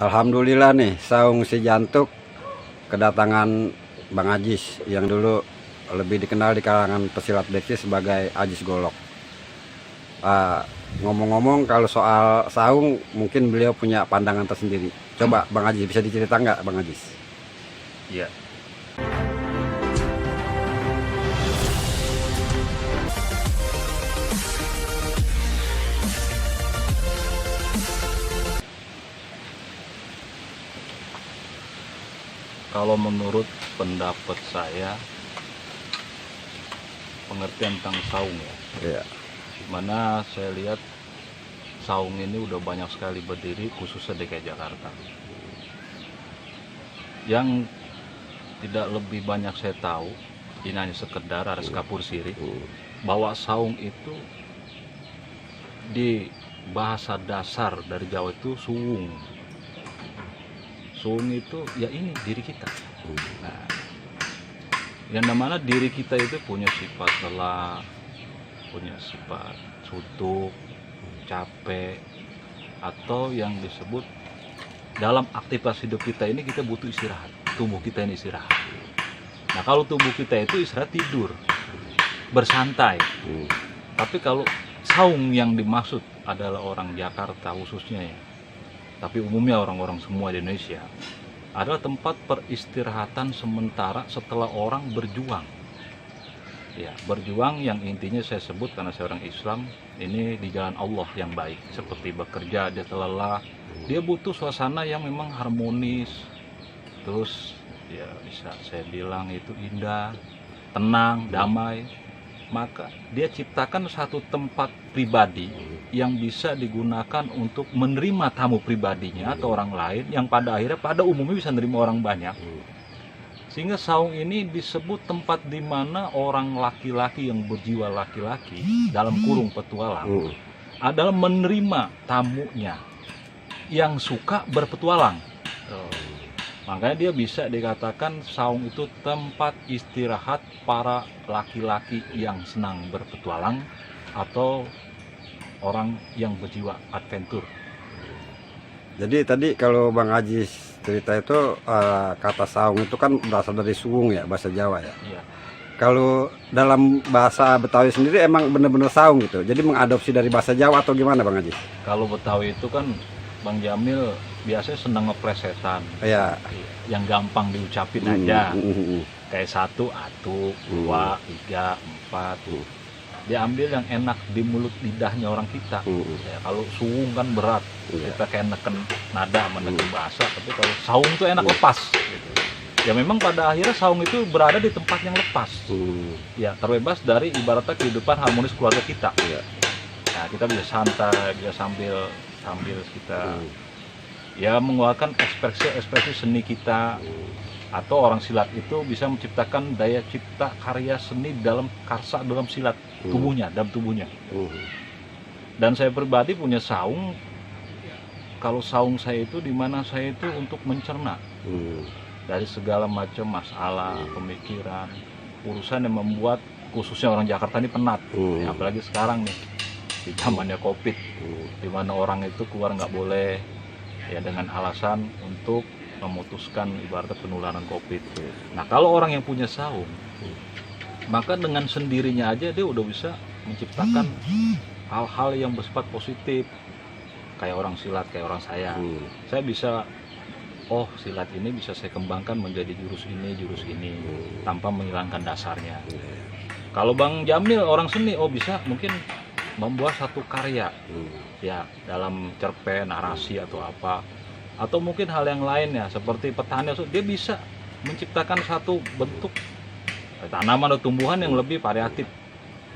Alhamdulillah nih, Saung Si Jantuk kedatangan Bang Ajis yang dulu lebih dikenal di kalangan pesilat besi sebagai Ajis Golok. Ngomong-ngomong kalau soal saung, mungkin beliau punya pandangan tersendiri. Coba Bang Ajis bisa dicerita nggak, Bang Ajis? Iya. Kalau menurut pendapat saya, pengertian tentang saung ya, Iya. dimana saya lihat saung ini udah banyak sekali berdiri khususnya DKI Jakarta. Yang tidak lebih banyak saya tahu, ini hanya sekedar ada kapur siri, bahwa saung itu di bahasa dasar dari Jawa itu suwung. Suwung itu ya ini diri kita. Nah, yang namanya diri kita itu punya sifat lelah, punya sifat suntuk, capek, atau yang disebut dalam aktivitas hidup kita ini kita butuh istirahat. Tubuh kita ini istirahat. Nah, kalau tubuh kita itu istirahat tidur, bersantai. Tapi kalau saung yang dimaksud adalah orang Jakarta khususnya ya, tapi umumnya orang-orang semua di Indonesia, adalah tempat peristirahatan sementara setelah orang berjuang. Ya, berjuang yang intinya saya sebut karena saya orang Islam, ini di jalan Allah yang baik. Seperti bekerja, dia lelah, dia butuh suasana yang memang harmonis. Terus ya bisa saya bilang itu indah, tenang, damai. Maka dia ciptakan satu tempat pribadi yang bisa digunakan untuk menerima tamu pribadinya atau orang lain yang pada akhirnya pada umumnya bisa menerima orang banyak. Sehingga saung ini disebut tempat di mana orang laki-laki yang berjiwa laki-laki dalam kurung petualang adalah menerima tamunya yang suka berpetualang. Makanya dia bisa dikatakan saung itu tempat istirahat para laki-laki yang senang berpetualang atau orang yang berjiwa adventure. Jadi tadi kalau Bang Ajis cerita itu kata saung itu kan berasal dari suwung ya, bahasa Jawa ya. Iya. Kalau dalam bahasa Betawi sendiri emang bener-bener saung gitu. Jadi mengadopsi dari bahasa Jawa atau gimana Bang Ajis? Kalau Betawi itu kan Bang Jamil biasanya senang ngeplesetan. Iya. Yang gampang diucapin aja. Kayak 1, atuk, 2, 3, 4. Dia ambil yang enak di mulut lidahnya orang kita. Ya, kalau suwung kan berat, kita kayak neken nada, meneken bahasa. Tapi kalau saung tuh enak lepas. Gitu. Ya memang pada akhirnya saung itu berada di tempat yang lepas. Ya terbebas dari ibaratnya kehidupan harmonis keluarga kita. Nah, kita bisa santai, bisa sambil kita ya mengeluarkan ekspresi seni kita. Atau orang silat itu bisa menciptakan daya cipta karya seni dalam silat dalam tubuhnya. Dan saya pribadi punya saung. Kalau saung saya itu dimana saya itu untuk mencerna dari segala macam masalah, pemikiran, urusan yang membuat khususnya orang Jakarta ini penat. Ya, apalagi sekarang nih di zamannya COVID, dimana orang itu keluar nggak boleh ya dengan alasan untuk memutuskan ibaratnya penularan COVID. Nah, kalau orang yang punya saung, maka dengan sendirinya aja dia udah bisa menciptakan hal-hal yang bersifat positif. Kayak orang silat, kayak orang saya. Saya bisa, silat ini bisa saya kembangkan menjadi jurus ini, tanpa menghilangkan dasarnya. Kalau Bang Jamil, orang seni, bisa mungkin membuat satu karya, ya dalam cerpen, narasi atau apa. Atau mungkin hal yang lainnya seperti petani, dia bisa menciptakan satu bentuk tanaman atau tumbuhan yang lebih variatif,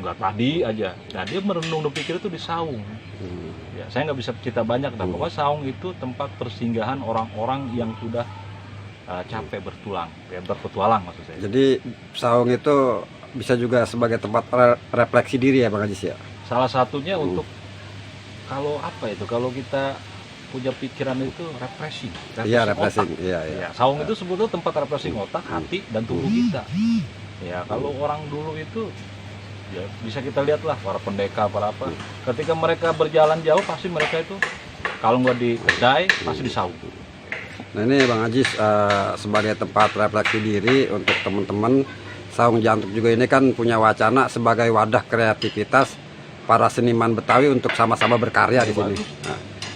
nggak padi aja. Nah, dia merenung dan pikir itu di saung. Ya, saya nggak bisa cerita banyak, tapi pokoknya saung itu tempat persinggahan orang-orang yang sudah capek berpetualang maksud saya. Jadi saung itu bisa juga sebagai tempat refleksi diri ya Bang Ajis ya. Salah satunya untuk kalau kita punya pikiran itu refreshing Refreshing. otak. Iya. Saung itu sebetulnya tempat refreshing otak, hati, dan tubuh kita. Ya, kalau orang dulu itu ya bisa kita lihat lah para pendekar, para apa. Ketika mereka berjalan jauh pasti mereka itu kalau nggak di kedai pasti di saung. Nah ini Bang Ajis, sebagai tempat refleksi diri untuk teman-teman, Saung Jantuk juga ini kan punya wacana sebagai wadah kreativitas para seniman Betawi untuk sama-sama berkarya di sini.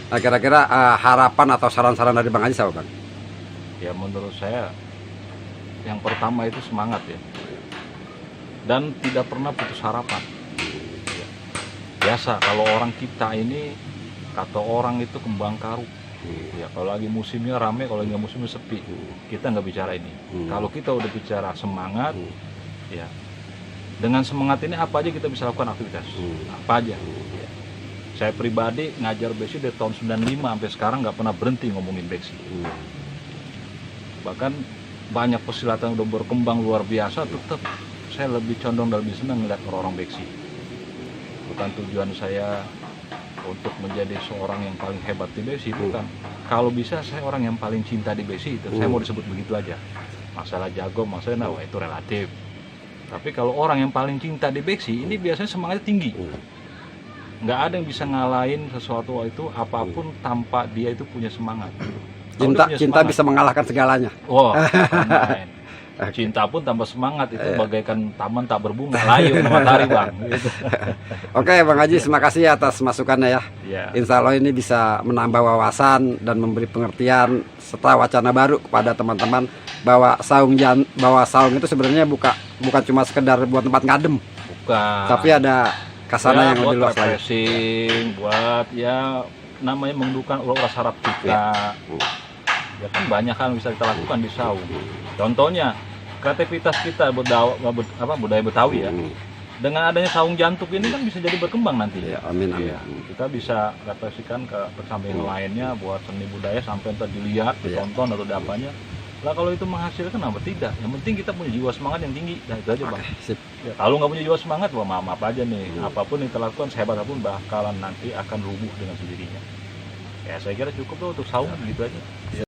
Nah kira-kira harapan atau saran-saran dari Bang Ajis apa Bang? Ya menurut saya yang pertama itu semangat ya, dan tidak pernah putus harapan. Biasa kalau orang kita ini, kata orang itu kembang karu. Ya kalau lagi musimnya rame, kalau lagi musimnya sepi, kita nggak bicara ini. Kalau kita udah bicara semangat, ya dengan semangat ini apa aja kita bisa lakukan aktivitas, apa aja. Ya. Saya pribadi ngajar besi dari tahun 95 sampai sekarang nggak pernah berhenti ngomongin besi. Bahkan banyak pesilatan udah berkembang luar biasa, tetap saya lebih condong dan lebih senang melihat orang-orang besi. Bukan tujuan saya untuk menjadi seorang yang paling hebat di besi, bukan. Kalau bisa saya orang yang paling cinta di besi, itu saya mau disebut begitu aja. Masalah jago, masalah nah, itu relatif. Tapi kalau orang yang paling cinta di besi, ini biasanya semangatnya tinggi. Nggak ada yang bisa ngalahin sesuatu itu apapun tanpa dia itu punya semangat. Cinta bisa mengalahkan segalanya. Wah, main. Cinta pun tanpa semangat itu bagaikan taman tak berbunga, layu matahari Bang. Gitu. Oke Bang Ajis, terima kasih atas masukannya ya. Insya Allah ini bisa menambah wawasan dan memberi pengertian serta wacana baru kepada teman-teman bahwa saung itu sebenarnya bukan cuma sekedar buat tempat ngadem, bukan. Tapi ada kasana yang lebih luas lagi. Buat ya namanya menghidupkan ulah saraf kita. Ya kan banyak hal bisa kita lakukan di saung. Contohnya kreativitas kita budaya Betawi ya. Dengan adanya saung jantuk ini kan bisa jadi berkembang nanti. Ya, amin amin. Ya, kita bisa refleksikan ke samping lainnya buat seni budaya sampai entar dilihat, ditonton atau apanya. Lah kalau itu menghasilkan apa tidak? Yang penting kita punya jiwa semangat yang tinggi. Nah, itu aja Bang. Ya, kalau nggak punya jiwa semangat, wah maaf aja nih. Apapun yang kita lakukan sehebat apapun bakalan nanti akan rubuh dengan sendirinya. Ya saya kira cukup loh untuk saung gitu aja.